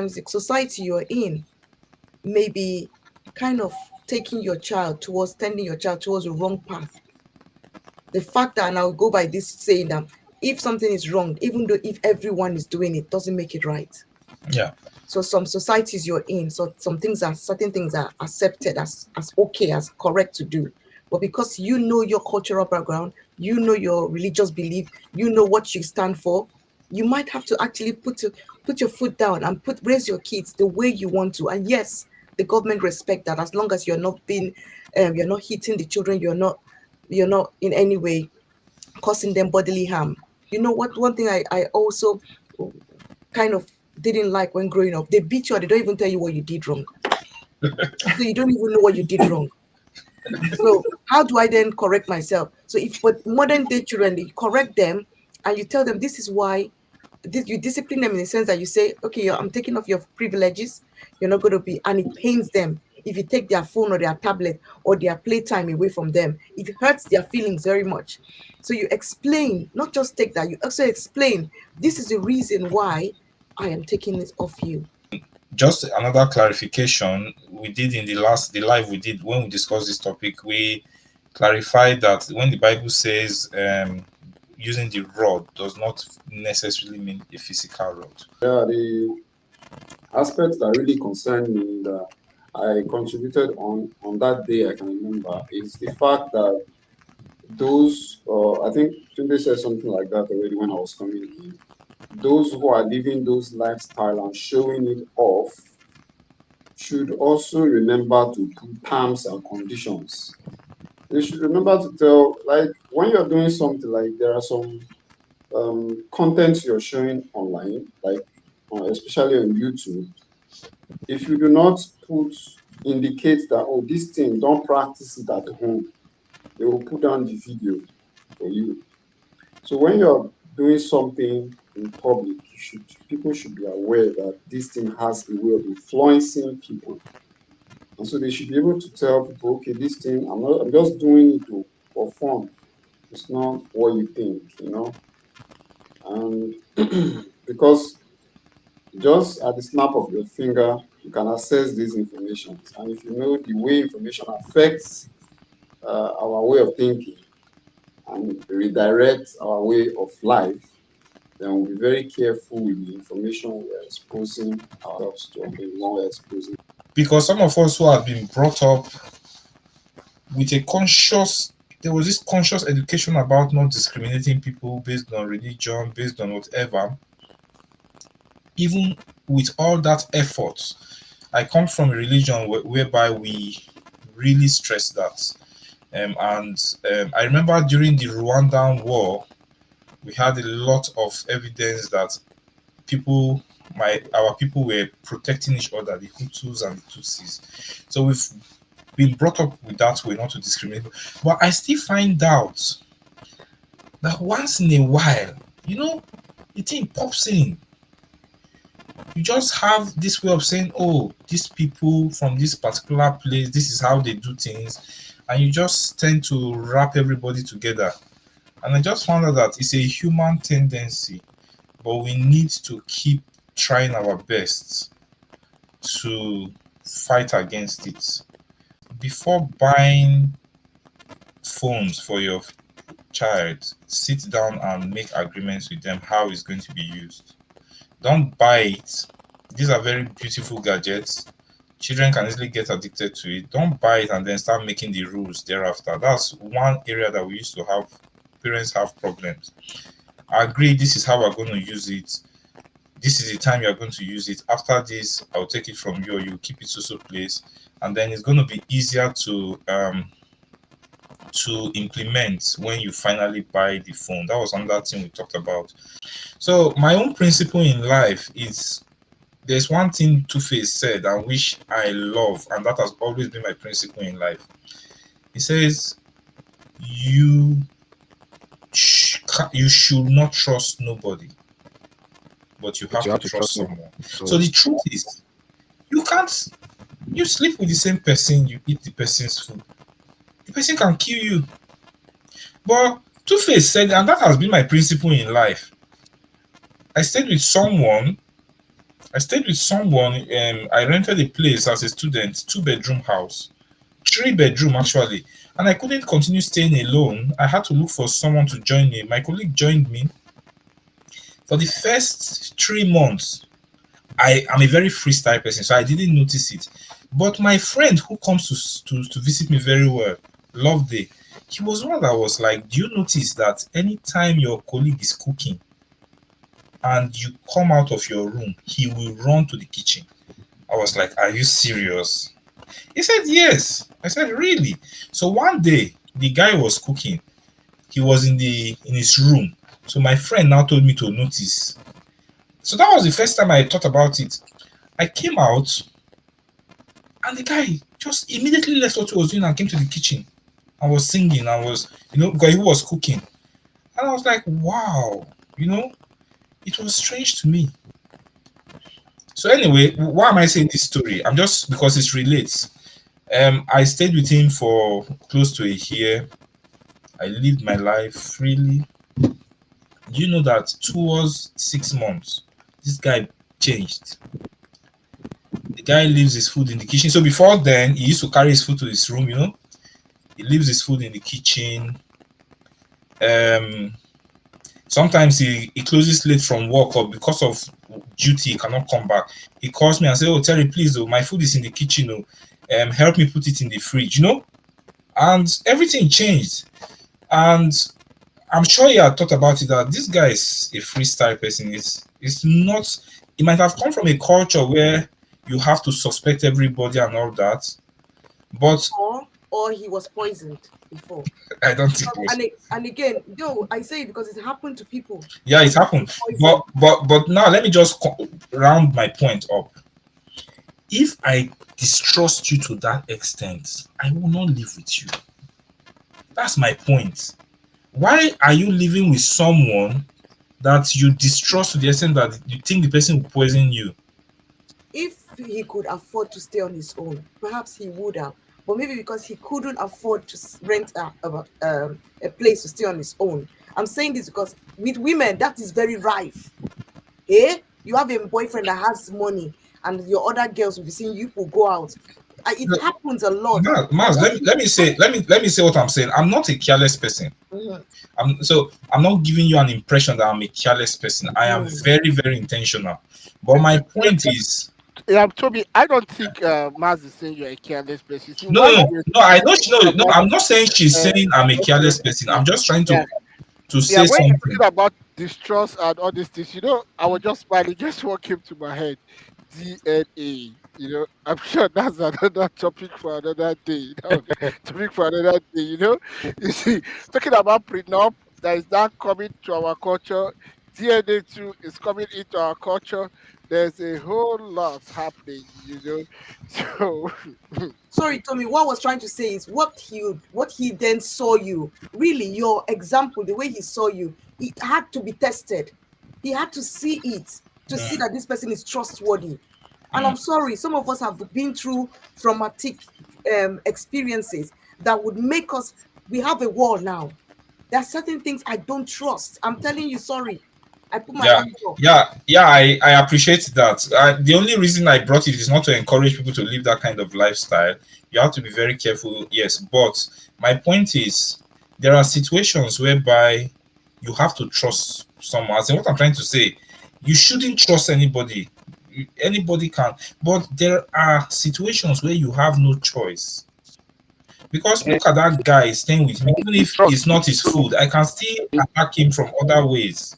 sometimes the society you're in may be kind of taking your child towards, tending your child towards the wrong path. The fact that, and I'll go by this saying that if something is wrong, even though if everyone is doing it, doesn't make it right. Yeah. So some societies you're in, so certain things are accepted as okay, as correct to do. But because you know your cultural background, you know your religious belief, you know what you stand for, you might have to actually put your foot down and raise your kids the way you want to. And yes, the government respect that, as long as you're not hitting the children, you're not in any way causing them bodily harm. You know what? One thing I also kind of didn't like when growing up, they beat you and they don't even tell you what you did wrong. So you don't even know what you did wrong. So how do I then correct myself? So but modern day children, you correct them and you tell them this is why. You discipline them in the sense that you say, okay, I'm taking off your privileges. You're not going to be, and it pains them if you take their phone or their tablet or their playtime away from them. It hurts their feelings very much. So you explain, not just take that, you also explain, this is the reason why I am taking this off you. Just another clarification we did in the live we did when we discussed this topic, we clarified that when the Bible says using the rod does not necessarily mean a physical rod. Yeah, the aspect that really concerned me that I contributed on that day, I can remember, is the fact that those, I think Tunde said something like that already when I was coming in. Those who are living those lifestyle and showing it off should also remember to put terms and conditions. They should remember to tell, like, when you're doing something, like there are some content you're showing online, like especially on YouTube. If you do not indicate that, oh, this thing, don't practice it at home, they will put down the video for you. So when you're doing something in public, people should be aware that this thing has a way of influencing people. And so they should be able to tell people, okay, this thing, I'm just doing it for fun. It's not what you think, And because just at the snap of your finger, you can access these information. And if you know the way information affects our way of thinking and redirect our way of life, then we'll be very careful with the information we're exposing ourselves to, and the one we're exposing. Because some of us who have been brought up with there was this conscious education about not discriminating people based on religion, based on whatever. Even with all that effort, I come from a religion whereby we really stress that. I remember during the Rwandan war, we had a lot of evidence that our people were protecting each other, the Hutus and the Tutsis. So we've been brought up with that way, not to discriminate. But I still find out that once in a while, the thing pops in. You just have this way of saying, oh, these people from this particular place, this is how they do things, and you just tend to wrap everybody together. And I just found out that it's a human tendency, but we need to keep trying our best to fight against it. Before buying phones for your child, sit down and make agreements with them how it's going to be used. Don't buy it. These are very beautiful gadgets. Children can easily get addicted to it. Don't buy it and then start making the rules thereafter. That's one area that we used to have, parents have problems. I agree, this is how we're going to use it. This is the time you're going to use it. After this, I'll take it from you, or you keep it so place. And then it's going to be easier to implement when you finally buy the phone. That was another thing we talked about. So my own principle in life is, there's one thing Two-Face said and which I love, and that has always been my principle in life. He says, you should not trust nobody, but you have to trust someone. So the truth is, you sleep with the same person, you eat the person's food, the person can kill you. But Two-Face said, and that has been my principle in life, I stayed with someone I stayed with someone. I rented a place as a student, two-bedroom house, three-bedroom actually, and I couldn't continue staying alone. I had to look for someone to join me. My colleague joined me for the first 3 months. I am a very freestyle person, so I didn't notice it. But my friend who comes to visit me very well, Loveday, he was one that was like, "Do you notice that anytime your colleague is cooking and you come out of your room, he will run to the kitchen?" I was like, "Are you serious?" He said, "Yes." I said, "Really?" So one day, the guy was cooking. He was in his room. So my friend now told me to notice. So that was the first time I thought about it. I came out and the guy just immediately left what he was doing and came to the kitchen. I was singing. I was, because he was cooking. And I was like, wow, you know, it was strange to me. So anyway, why am I saying this story? I'm just because it relates. I stayed with him for close to a year. I lived my life freely. Do you know that towards 6 months, this guy changed? The guy leaves his food in the kitchen. So before then, he used to carry his food to his room. He leaves his food in the kitchen. Um, Sometimes he closes late from work or because of duty, he cannot come back. He calls me and says, "Oh, Terry, please, oh, my food is in the kitchen. Oh, help me put it in the fridge." And everything changed. And I'm sure you had thought about it that this guy is a freestyle person. It's not. It might have come from a culture where you have to suspect everybody and all that, but Or he was poisoned before. I don't think it was. And again, though I say it because it happened to people. Yeah, it happened. But Poison. now let me just round my point up. If I distrust you to that extent, I will not live with you. That's my point. Why are you living with someone that you distrust to the extent that you think the person will poison you? If he could afford to stay on his own, perhaps he would have. But maybe because he couldn't afford to rent a place to stay on his own. I'm saying this because with women, that is very rife. Eh? You have a boyfriend that has money, and your other girls will be seeing you will go out. It happens a lot. Maz, let me say what I'm saying. I'm not a careless person. Mhm. I'm not giving you an impression that I'm a careless person. I am Mm. very, very intentional. But my point is, Yeah, Toby, I don't think Maz is saying you're a careless person. You see, no, why no, you're no. I know, talking no. about I'm not saying she's uh, saying I'm a okay, careless person. okay, I'm just trying yeah, to yeah. say When you're something. talking about distrust and all these things, I was just smiling. Guess what came to my head? DNA. I'm sure that's another topic for another day. That would be topic for another day. You see, talking about prenup that is now coming to our culture. DNA too is coming into our culture. There's a whole lot happening. So Sorry, Tommy. What I was trying to say is what he then saw you. Really, your example, the way he saw you, it had to be tested. He had to see it to see Mm, that this person is trustworthy. And mm. I'm sorry, some of us have been through traumatic experiences that would make us. We have a wall now. There are certain things I don't trust. I'm telling you, sorry. I put my Yeah, hands up. yeah. I appreciate that. The only reason I brought it is not to encourage people to live that kind of lifestyle. You have to be very careful, yes. But my point is, there are situations whereby you have to trust someone. As in what I'm trying to say, you shouldn't trust anybody. Anybody can, but there are situations where you have no choice. Because eh, look at that guy staying with me. Even if trust it's not his you. food, I can still attack him from other ways.